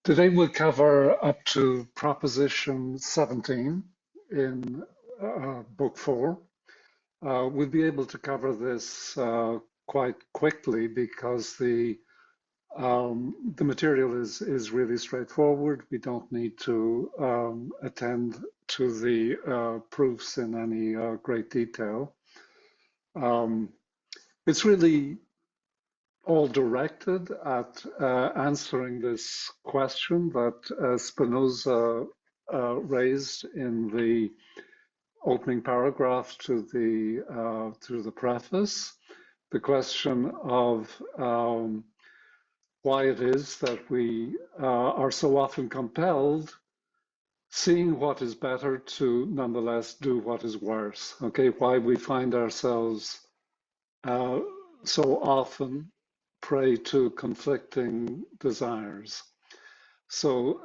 Today we'll cover up to Proposition 17 in Book 4. We'll be able to cover this quite quickly because the material is really straightforward. We don't need to attend to the proofs in any great detail. It's really all directed at answering this question that Spinoza raised in the opening paragraph to the preface. The question of why it is that we are so often compelled, seeing what is better, to nonetheless do what is worse. Okay, why we find ourselves so often prey to conflicting desires. So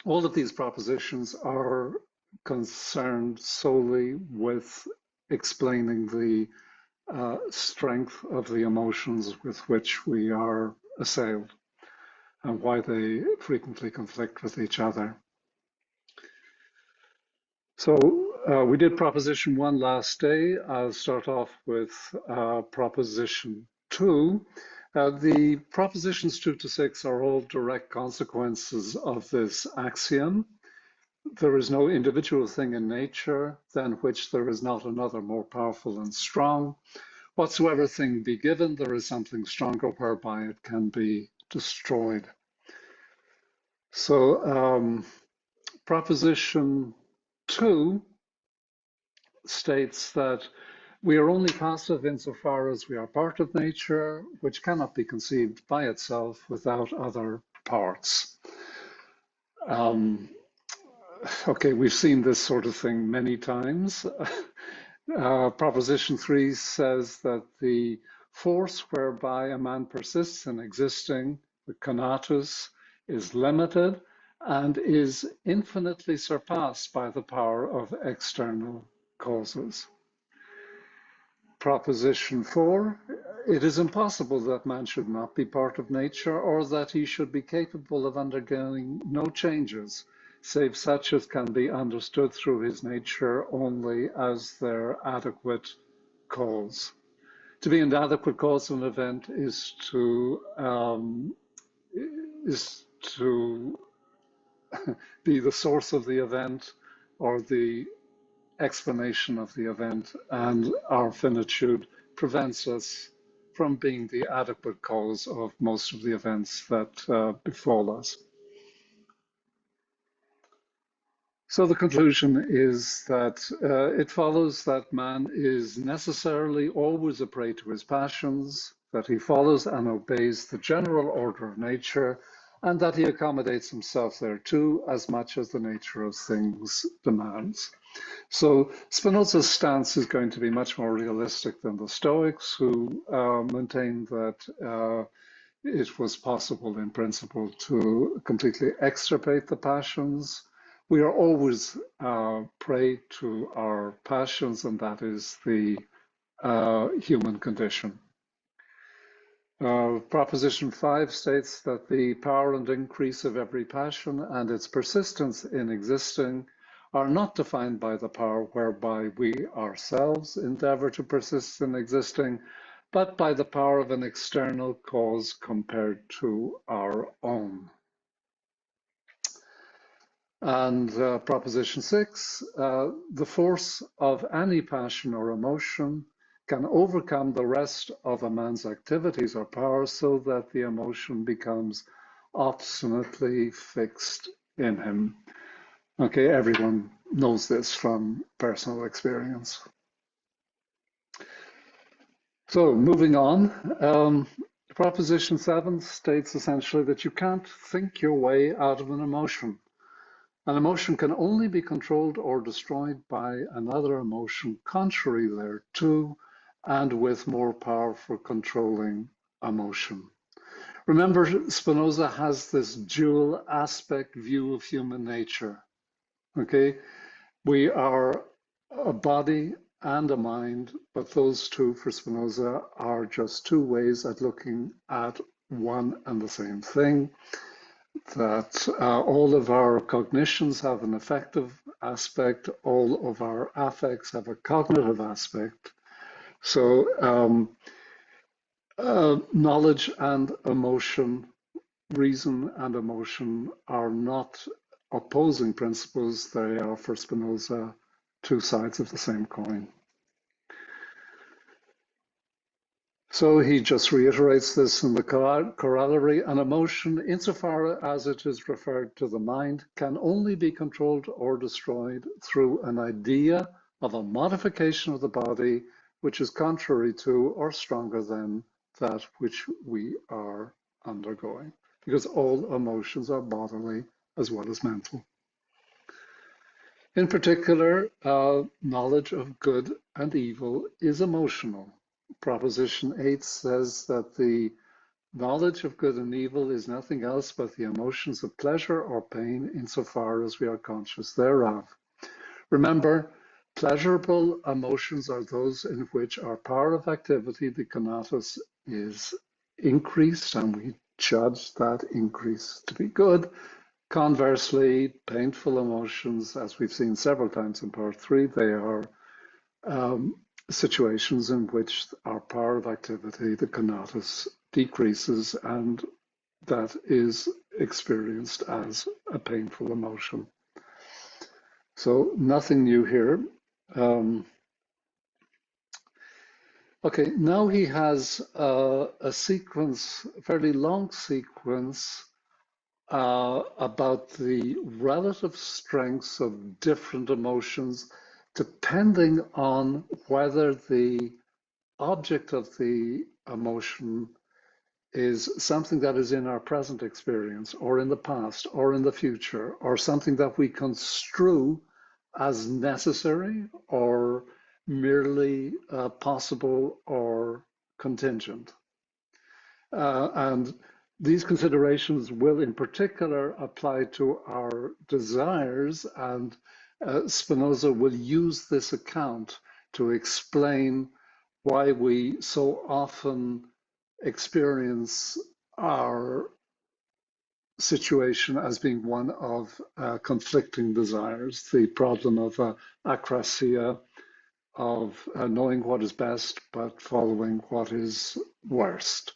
all of these propositions are concerned solely with explaining the strength of the emotions with which we are assailed and why they frequently conflict with each other. So we did Proposition 1 last day. I'll start off with Proposition 2. The Propositions 2 to 6 are all direct consequences of this axiom. There is no individual thing in nature than which there is not another more powerful and strong. Whatsoever thing be given, there is something stronger whereby it can be destroyed. So Proposition 2 states that we are only passive insofar as we are part of nature, which cannot be conceived by itself without other parts. Okay, we've seen this sort of thing many times. Proposition 3 says that the force whereby a man persists in existing, the conatus, is limited and is infinitely surpassed by the power of external causes. Proposition 4, it is impossible that man should not be part of nature or that he should be capable of undergoing no changes, save such as can be understood through his nature only as their adequate cause. To be an adequate cause of an event is to be the source of the event or the explanation of the event, and our finitude prevents us from being the adequate cause of most of the events that befall us. So the conclusion is that it follows that man is necessarily always a prey to his passions, that he follows and obeys the general order of nature, and that he accommodates himself thereto as much as the nature of things demands. So Spinoza's stance is going to be much more realistic than the Stoics, who maintained that it was possible in principle to completely extirpate the passions. We are always prey to our passions, and that is the human condition. Proposition 5 states that the power and increase of every passion and its persistence in existing are not defined by the power whereby we ourselves endeavor to persist in existing, but by the power of an external cause compared to our own. And Proposition 6, the force of any passion or emotion can overcome the rest of a man's activities or powers so that the emotion becomes obstinately fixed in him. Okay, everyone knows this from personal experience. So moving on, Proposition 7 states essentially that you can't think your way out of an emotion. An emotion can only be controlled or destroyed by another emotion contrary thereto and with more power for controlling emotion. Remember, Spinoza has this dual aspect view of human nature. Okay, we are a body and a mind, but those two for Spinoza are just two ways at looking at one and the same thing. that all of our cognitions have an affective aspect, all of our affects have a cognitive aspect. So knowledge and emotion, reason and emotion are not opposing principles. They are, for Spinoza, two sides of the same coin. So he just reiterates this in the corollary. An emotion, insofar as it is referred to the mind, can only be controlled or destroyed through an idea of a modification of the body which is contrary to or stronger than that which we are undergoing. Because all emotions are bodily as well as mental. In particular, knowledge of good and evil is emotional. Proposition 8 says that the knowledge of good and evil is nothing else but the emotions of pleasure or pain insofar as we are conscious thereof. Remember, pleasurable emotions are those in which our power of activity, the conatus, is increased, and we judge that increase to be good. Conversely, painful emotions, as we've seen several times in part 3, they are situations in which our power of activity, the conatus, decreases, and that is experienced as a painful emotion. So nothing new here. Okay, now he has a sequence, a fairly long sequence about the relative strengths of different emotions depending on whether the object of the emotion is something that is in our present experience or in the past or in the future or something that we construe as necessary or merely possible or contingent. And these considerations will in particular apply to our desires, and Spinoza will use this account to explain why we so often experience our situation as being one of conflicting desires, the problem of akrasia, of knowing what is best but following what is worst.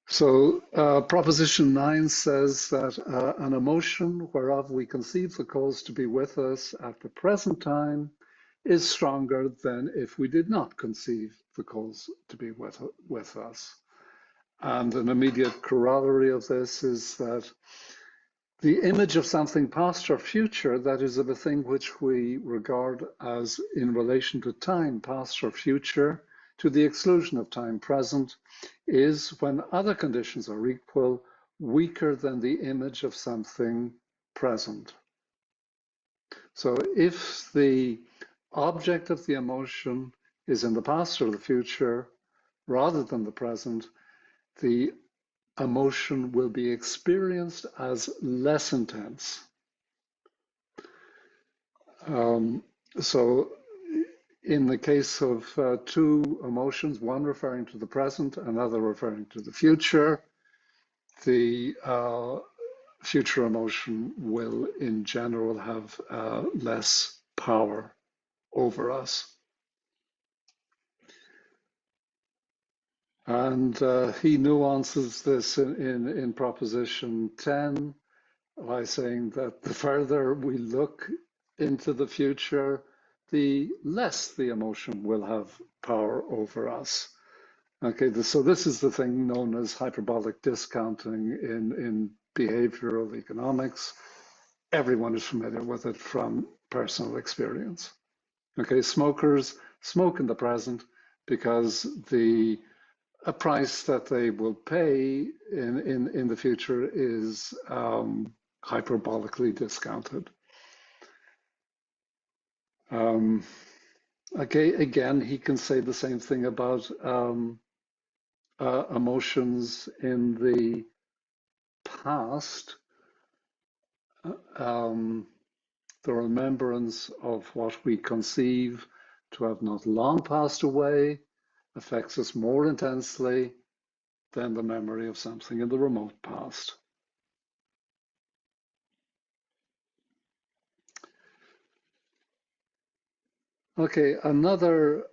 So proposition 9 says that an emotion whereof we conceive the cause to be with us at the present time is stronger than if we did not conceive the cause to be with us. And an immediate corollary of this is that the image of something past or future, that is, of a thing which we regard as in relation to time, past or future, to the exclusion of time present, is, when other conditions are equal, weaker than the image of something present. So if the object of the emotion is in the past or the future, rather than the present, the emotion will be experienced as less intense. So in the case of two emotions, one referring to the present, another referring to the future, the future emotion will in general have less power over us. And he nuances this in proposition 10 by saying that the further we look into the future, the less the emotion will have power over us. Okay, so this is the thing known as hyperbolic discounting in behavioral economics. Everyone is familiar with it from personal experience. Okay, smokers smoke in the present because a price that they will pay in the future is hyperbolically discounted. Okay, again, he can say the same thing about emotions in the past. The remembrance of what we conceive to have not long passed away affects us more intensely than the memory of something in the remote past. Okay, another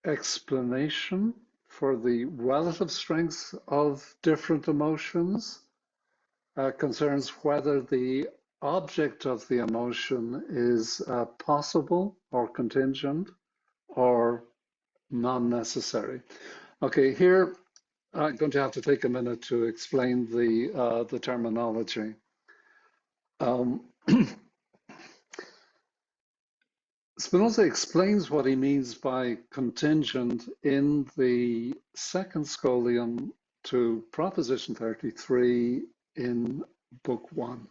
explanation for the relative strengths of different emotions concerns whether the object of the emotion is possible or contingent or non-necessary. Okay, here I'm going to have to take a minute to explain the terminology. Um, Spinoza explains what he means by contingent in the second scholium to Proposition 33 in Book 1.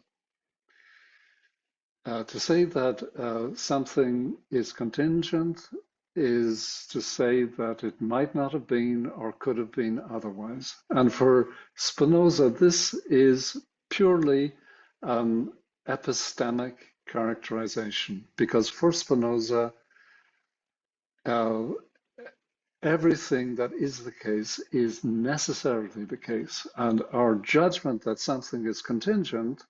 To say that something is contingent is to say that it might not have been or could have been otherwise. And for Spinoza, this is purely an epistemic characterization, because for Spinoza, uh, everything that is the case is necessarily the case. And our judgment that something is contingent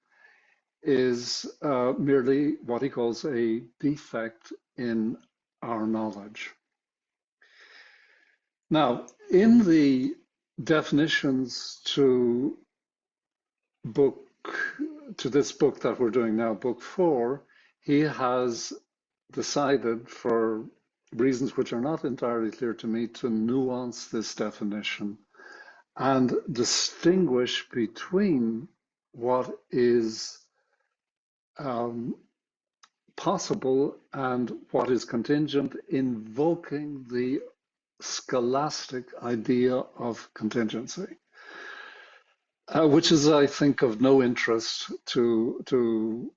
is merely what he calls a defect in our knowledge. Now, in the definitions book to this book that we're doing now, Book 4, he has decided, for reasons which are not entirely clear to me, to nuance this definition and distinguish between what is possible and what is contingent, invoking the scholastic idea of contingency, which is, I think, of no interest to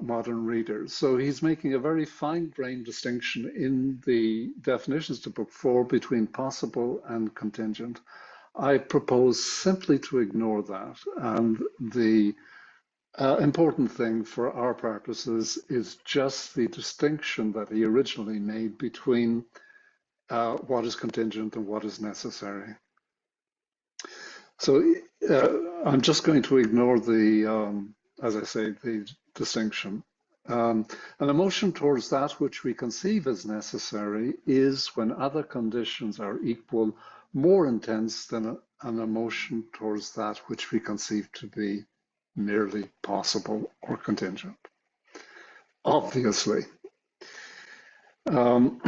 modern readers. So he's making a very fine-grained distinction in the definitions to Book 4 between possible and contingent. I propose simply to ignore that, and the important thing for our purposes is just the distinction that he originally made between what is contingent and what is necessary. So I'm just going to ignore as I say, the distinction. An emotion towards that which we conceive as necessary is, when other conditions are equal, more intense than an emotion towards that which we conceive to be merely possible or contingent. Obviously. Um,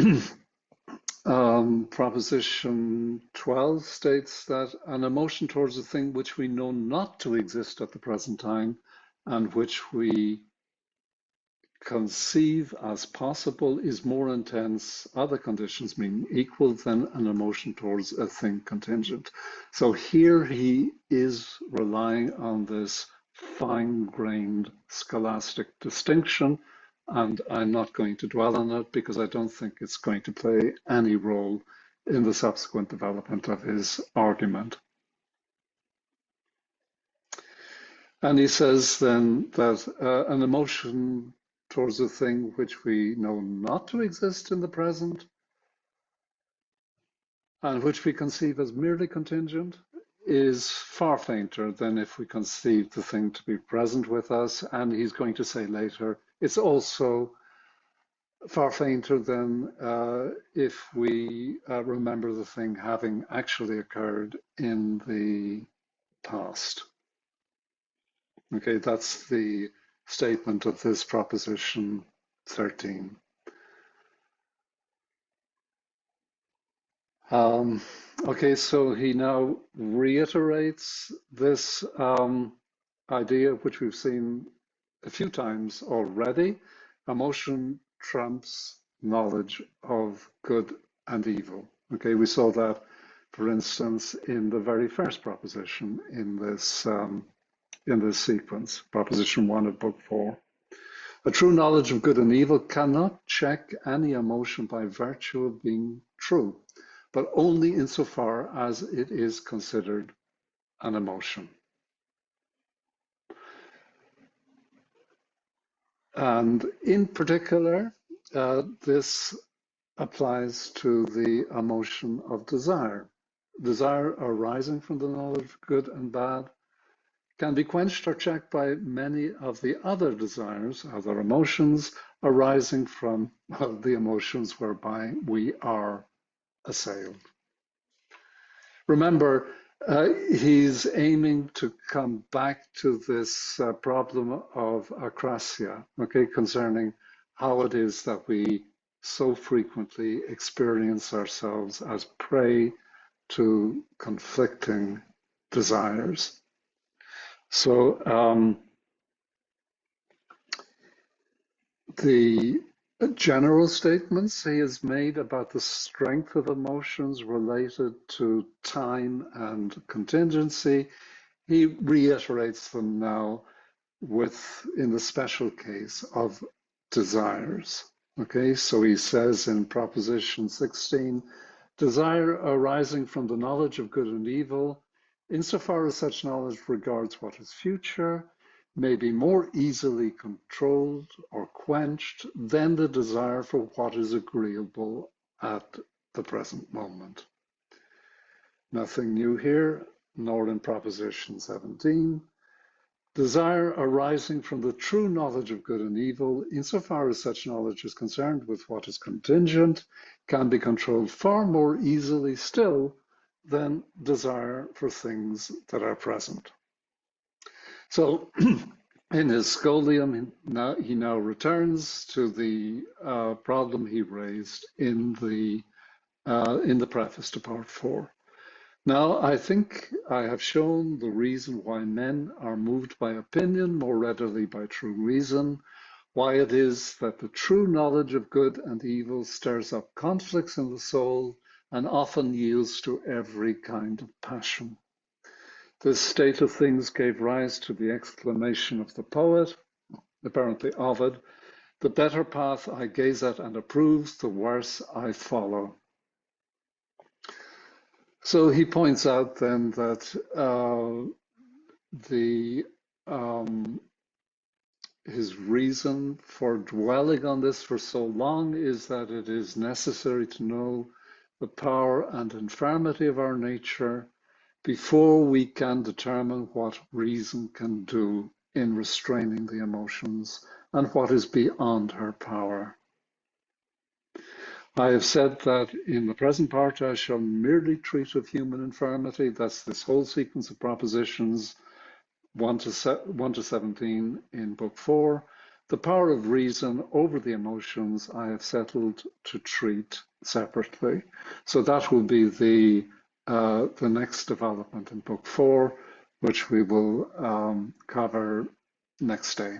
Proposition 12 states that an emotion towards a thing which we know not to exist at the present time and which we conceive as possible is more intense, other conditions mean equal, than an emotion towards a thing contingent. So here he is relying on this fine-grained scholastic distinction, and I'm not going to dwell on it because I don't think it's going to play any role in the subsequent development of his argument. And he says then that an emotion towards a thing which we know not to exist in the present and which we conceive as merely contingent is far fainter than if we conceive the thing to be present with us. And he's going to say later, it's also far fainter than if we remember the thing having actually occurred in the past. Okay, that's the statement of this Proposition 13. Okay, so he now reiterates this idea, which we've seen a few times already. Emotion trumps knowledge of good and evil. Okay, we saw that, for instance, in the very first proposition in this sequence, Proposition 1 of Book 4. A true knowledge of good and evil cannot check any emotion by virtue of being true, but only insofar as it is considered an emotion. And in particular, this applies to the emotion of desire. Desire arising from the knowledge of good and bad can be quenched or checked by many of the other desires, other emotions arising from, well, the emotions whereby we are assailed. Remember, he's aiming to come back to this problem of akrasia, okay, concerning how it is that we so frequently experience ourselves as prey to conflicting desires. So the general statements he has made about the strength of emotions related to time and contingency, he reiterates them now in the special case of desires. Okay, so he says in proposition 16, desire arising from the knowledge of good and evil, insofar as such knowledge regards what is future, may be more easily controlled or quenched than the desire for what is agreeable at the present moment. Nothing new here, nor in proposition 17. Desire arising from the true knowledge of good and evil, insofar as such knowledge is concerned with what is contingent, can be controlled far more easily still than desire for things that are present. So in his scholium, he now returns to the problem he raised in the preface to part 4. Now, I think I have shown the reason why men are moved by opinion more readily by true reason, why it is that the true knowledge of good and evil stirs up conflicts in the soul and often yields to every kind of passion. This state of things gave rise to the exclamation of the poet, apparently Ovid, the better path I gaze at and approve, the worse I follow. So he points out then that his reason for dwelling on this for so long is that it is necessary to know the power and infirmity of our nature before we can determine what reason can do in restraining the emotions and what is beyond her power. I have said that in the present part I shall merely treat of human infirmity. That's this whole sequence of propositions 1 to 17 in book 4. The power of reason over the emotions I have settled to treat separately. So that will be the next development in book 4, which we will cover next day.